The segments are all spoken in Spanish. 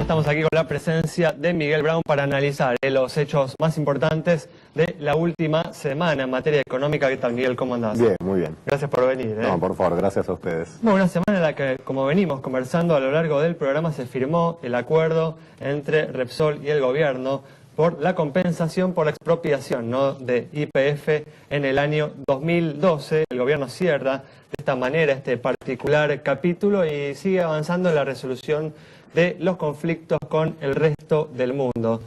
estamos aquí con la presencia de Miguel Brown para analizar los hechos más importantes de la última semana en materia económica. ¿Qué tal, Miguel? ¿Cómo andás? Bien, muy bien. Gracias por venir. No, por favor, gracias a ustedes. Bueno, una semana en la que, como venimos conversando a lo largo del programa, se firmó el acuerdo entre Repsol y el gobierno por la compensación por la expropiación, ¿no?, de YPF en el año 2012. El gobierno cierra de esta manera este particular capítulo y sigue avanzando en la resolución de los conflictos con el resto del mundo.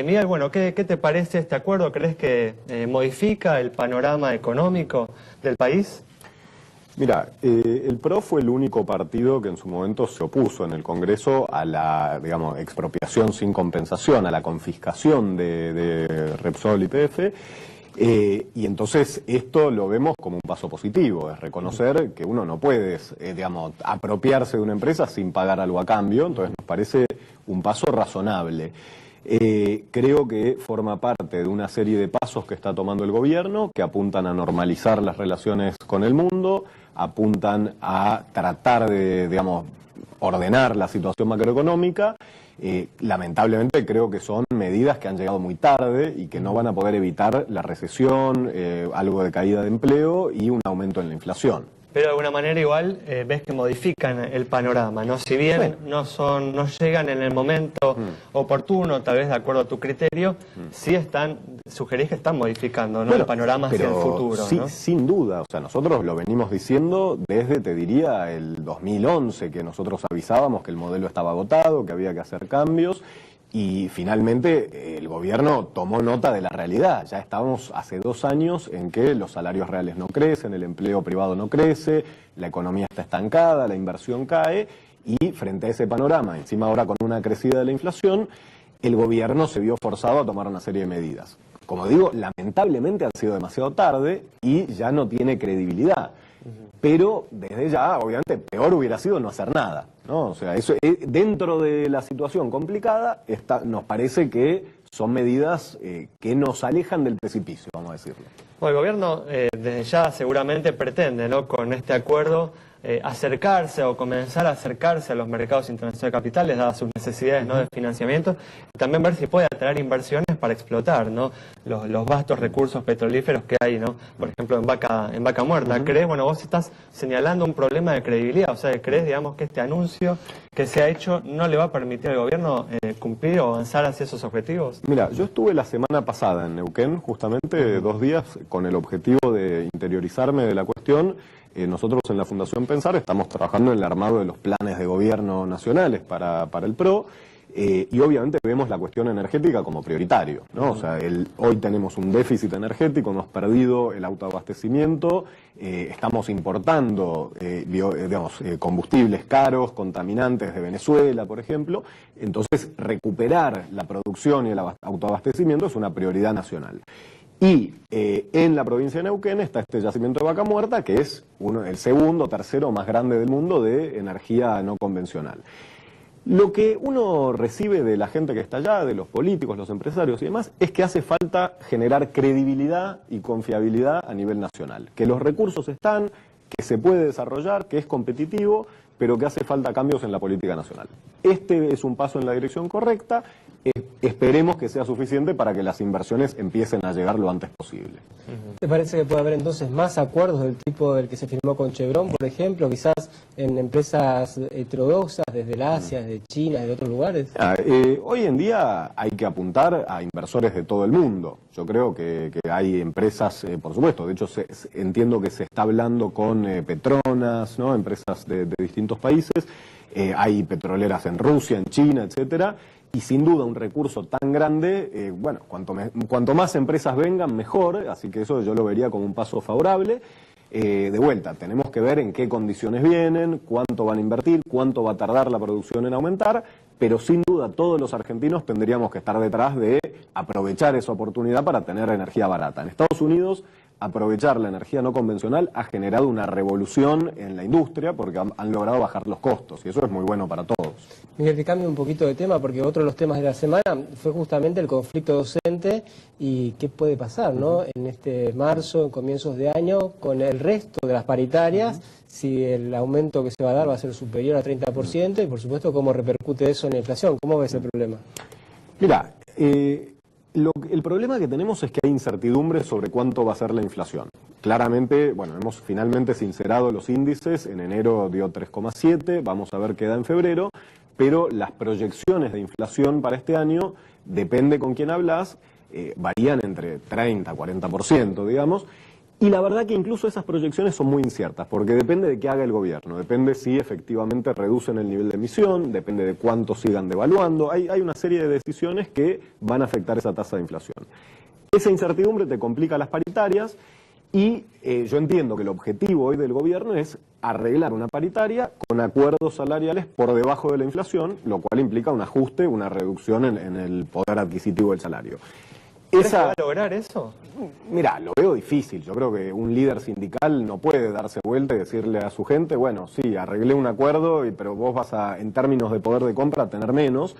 Miguel, bueno, ¿qué te parece este acuerdo? ¿Crees que modifica el panorama económico del país? Mira, el PRO fue el único partido que en su momento se opuso en el Congreso a la, digamos, expropiación sin compensación, a la confiscación de Repsol y YPF. Y entonces esto lo vemos como un paso positivo, es reconocer que uno no puede, digamos, apropiarse de una empresa sin pagar algo a cambio. Entonces nos parece un paso razonable. Creo que forma parte de una serie de pasos que está tomando el gobierno, que apuntan a normalizar las relaciones con el mundo, apuntan a tratar de, digamos, ordenar la situación macroeconómica. Lamentablemente creo que son medidas que han llegado muy tarde y que no van a poder evitar la recesión, algo de caída de empleo y un aumento en la inflación. Pero de alguna manera igual ves que modifican el panorama, ¿no? Si bien no llegan en el momento oportuno, tal vez de acuerdo a tu criterio, sí sugerís que están modificando, ¿no?, el panorama hacia el futuro, sí, ¿no? Sin duda, o sea, nosotros lo venimos diciendo desde, te diría, el 2011, que nosotros avisábamos que el modelo estaba agotado, que había que hacer cambios. Y finalmente el gobierno tomó nota de la realidad. Ya estábamos hace 2 años en que los salarios reales no crecen, el empleo privado no crece, la economía está estancada, la inversión cae, y frente a ese panorama, encima ahora con una crecida de la inflación, el gobierno se vio forzado a tomar una serie de medidas. Como digo, lamentablemente han sido demasiado tarde y ya no tiene credibilidad. Pero desde ya, obviamente, peor hubiera sido no hacer nada, ¿no? O sea, eso dentro de la situación complicada nos parece que son medidas que nos alejan del precipicio, vamos a decirlo. Bueno, el gobierno desde ya seguramente pretende, ¿no?, con este acuerdo acercarse o comenzar a acercarse a los mercados internacionales de capitales, dadas sus necesidades, ¿no?, de financiamiento, y también ver si puede atraer inversiones para explotar, ¿no?, los vastos recursos petrolíferos que hay, ¿no?, por ejemplo en Vaca Muerta. ¿Crees? Bueno, vos estás señalando un problema de credibilidad, o sea, ¿crees, digamos, que este anuncio que se ha hecho no le va a permitir al gobierno cumplir o avanzar hacia esos objetivos? Mira, yo estuve la semana pasada en Neuquén, justamente 2 días, con el objetivo de interiorizarme de la cuestión. Nosotros en la Fundación Pensar estamos trabajando en el armado de los planes de gobierno nacionales para el PRO, y obviamente vemos la cuestión energética como prioritario, ¿no? O sea, hoy tenemos un déficit energético, hemos perdido el autoabastecimiento, estamos importando combustibles caros, contaminantes de Venezuela, por ejemplo. Entonces, recuperar la producción y el autoabastecimiento es una prioridad nacional. Y en la provincia de Neuquén está este yacimiento de Vaca Muerta, que es el segundo o tercero más grande del mundo de energía no convencional. Lo que uno recibe de la gente que está allá, de los políticos, los empresarios y demás, es que hace falta generar credibilidad y confiabilidad a nivel nacional. Que los recursos están, que se puede desarrollar, que es competitivo, pero que hace falta cambios en la política nacional. Este es un paso en la dirección correcta. Esperemos que sea suficiente para que las inversiones empiecen a llegar lo antes posible. ¿Te parece que puede haber entonces más acuerdos del tipo del que se firmó con Chevron, por ejemplo, quizás en empresas heterodoxas desde el Asia, desde China, de otros lugares? Hoy en día hay que apuntar a inversores de todo el mundo. Yo creo que hay empresas, por supuesto, de hecho entiendo que se está hablando con Petronas, ¿no?, empresas de distintos países. Hay petroleras en Rusia, en China, etcétera. Y sin duda un recurso tan grande, bueno, cuanto más empresas vengan, mejor, así que eso yo lo vería como un paso favorable. De vuelta, tenemos que ver en qué condiciones vienen, cuánto van a invertir, cuánto va a tardar la producción en aumentar, pero sin duda todos los argentinos tendríamos que estar detrás de aprovechar esa oportunidad para tener energía barata. En Estados Unidos aprovechar la energía no convencional ha generado una revolución en la industria porque han logrado bajar los costos y eso es muy bueno para todos. Miguel, te cambio un poquito de tema porque otro de los temas de la semana fue justamente el conflicto docente y qué puede pasar, ¿no? En este marzo, en comienzos de año, con el resto de las paritarias, si el aumento que se va a dar va a ser superior a 30% y por supuesto cómo repercute eso en la inflación. ¿Cómo ves el problema? Mira, el problema que tenemos es que hay incertidumbre sobre cuánto va a ser la inflación. Claramente, bueno, hemos finalmente sincerado los índices, en enero dio 3,7, vamos a ver qué da en febrero, pero las proyecciones de inflación para este año, depende con quién hablas, varían entre 30 y 40%, digamos, y la verdad que incluso esas proyecciones son muy inciertas, porque depende de qué haga el gobierno, depende si efectivamente reducen el nivel de emisión, depende de cuánto sigan devaluando, hay una serie de decisiones que van a afectar esa tasa de inflación. Esa incertidumbre te complica las paritarias y yo entiendo que el objetivo hoy del gobierno es arreglar una paritaria con acuerdos salariales por debajo de la inflación, lo cual implica un ajuste, una reducción en el poder adquisitivo del salario. ¿Crees que va a lograr eso? Mira, lo veo difícil. Yo creo que un líder sindical no puede darse vuelta y decirle a su gente, bueno, sí, arreglé un acuerdo, pero vos vas a, en términos de poder de compra, a tener menos.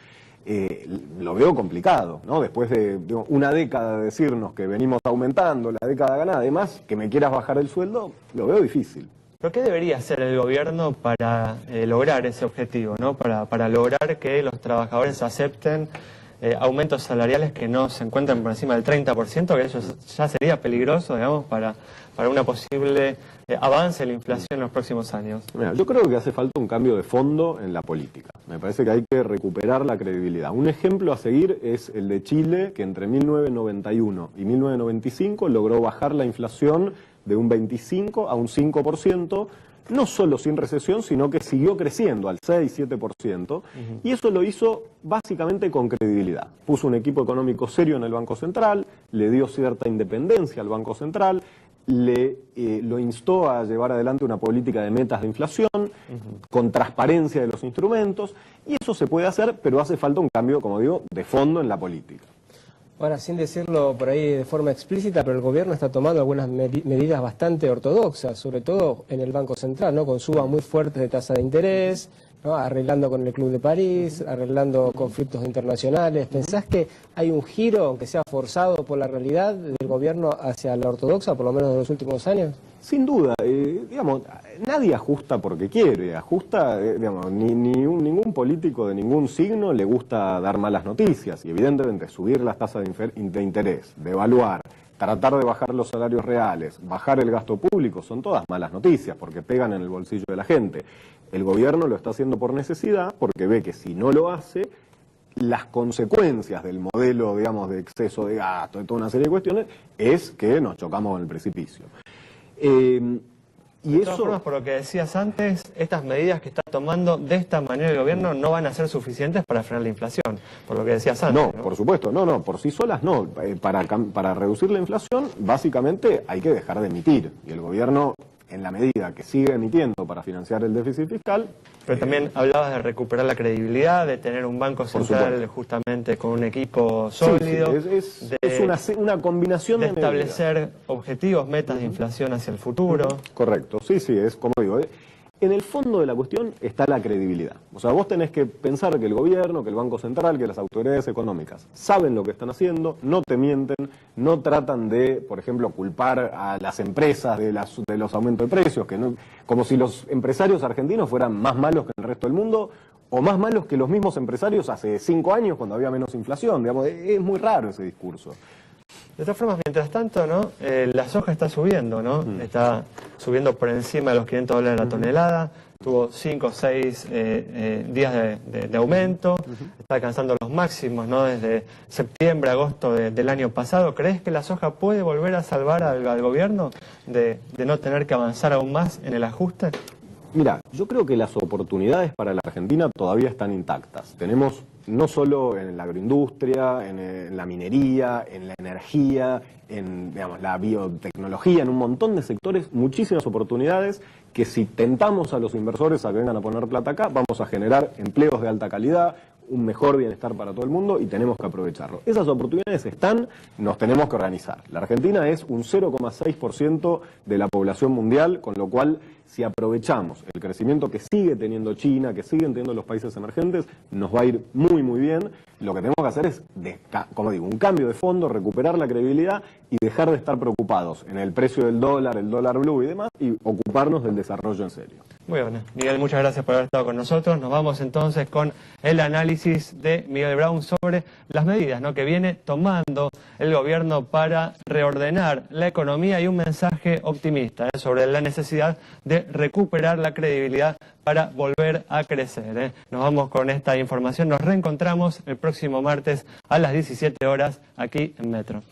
Lo veo complicado, ¿no? Después de una década de decirnos que venimos aumentando, la década ganada, además, que me quieras bajar el sueldo, lo veo difícil. ¿Pero qué debería hacer el gobierno para lograr ese objetivo, ¿no? Para lograr que los trabajadores acepten aumentos salariales que no se encuentren por encima del 30%, que eso ya sería peligroso, digamos, para una posible avance de la inflación en los próximos años? Mira, yo creo que hace falta un cambio de fondo en la política. Me parece que hay que recuperar la credibilidad. Un ejemplo a seguir es el de Chile, que entre 1991 y 1995 logró bajar la inflación de un 25 a un 5%, no solo sin recesión, sino que siguió creciendo al 6-7%, y eso lo hizo básicamente con credibilidad. Puso un equipo económico serio en el Banco Central, le dio cierta independencia al Banco Central, lo instó a llevar adelante una política de metas de inflación, con transparencia de los instrumentos, y eso se puede hacer, pero hace falta un cambio, como digo, de fondo en la política. Ahora, sin decirlo por ahí de forma explícita, pero el gobierno está tomando algunas medidas bastante ortodoxas, sobre todo en el Banco Central, ¿no? Con subas muy fuertes de tasa de interés, ¿no? Arreglando con el Club de París, arreglando conflictos internacionales. ¿Pensás que hay un giro, aunque sea forzado por la realidad, del gobierno hacia la ortodoxa, por lo menos de los últimos años? Sin duda, digamos, nadie ajusta porque quiere, ajusta, digamos, ningún político de ningún signo le gusta dar malas noticias y evidentemente subir las tasas de interés, devaluar, tratar de bajar los salarios reales, bajar el gasto público, son todas malas noticias porque pegan en el bolsillo de la gente. El gobierno lo está haciendo por necesidad porque ve que si no lo hace, las consecuencias del modelo, digamos, de exceso de gasto, de toda una serie de cuestiones, es que nos chocamos en el precipicio. De todas formas, por lo que decías antes, estas medidas que está tomando de esta manera el gobierno no van a ser suficientes para frenar la inflación, por lo que decías antes. No, por supuesto, no, por sí solas no. Para reducir la inflación, básicamente hay que dejar de emitir. Y el gobierno, en la medida que sigue emitiendo para financiar el déficit fiscal... Pero también hablabas de recuperar la credibilidad, de tener un banco central justamente con un equipo sólido. Sí, es una combinación de establecer objetivos, metas de inflación hacia el futuro. Correcto, sí, es como digo, en el fondo de la cuestión está la credibilidad. O sea, vos tenés que pensar que el gobierno, que el Banco Central, que las autoridades económicas saben lo que están haciendo, no te mienten, no tratan de, por ejemplo, culpar a las empresas de los aumentos de precios, como si los empresarios argentinos fueran más malos que el resto del mundo, o más malos que los mismos empresarios hace 5 años cuando había menos inflación. Digamos, es muy raro ese discurso. De todas formas, mientras tanto, ¿no? La soja está subiendo, ¿no? Está subiendo por encima de los $500 la tonelada, tuvo 5 o 6 días de aumento, está alcanzando los máximos, ¿no? Desde septiembre, agosto del año pasado. ¿Crees que la soja puede volver a salvar al gobierno de no tener que avanzar aún más en el ajuste? Mira, yo creo que las oportunidades para la Argentina todavía están intactas. Tenemos no solo en la agroindustria, en la minería, en la energía, en la biotecnología, en un montón de sectores, muchísimas oportunidades que si tentamos a los inversores a que vengan a poner plata acá, vamos a generar empleos de alta calidad, un mejor bienestar para todo el mundo y tenemos que aprovecharlo. Esas oportunidades están, nos tenemos que organizar. La Argentina es un 0,6% de la población mundial, con lo cual si aprovechamos el crecimiento que sigue teniendo China, que siguen teniendo los países emergentes, nos va a ir muy muy bien. Lo que tenemos que hacer es, como digo, un cambio de fondo, recuperar la credibilidad y dejar de estar preocupados en el precio del dólar, el dólar blue y demás, y ocuparnos del desarrollo en serio. Muy bien, Miguel, muchas gracias por haber estado con nosotros. Nos vamos entonces con el análisis de Miguel Braun sobre las medidas, ¿no?, que viene tomando el gobierno para reordenar la economía y un mensaje optimista sobre la necesidad de recuperar la credibilidad para volver a crecer. Nos vamos con esta información. Nos reencontramos el próximo martes a las 17 horas aquí en Metro.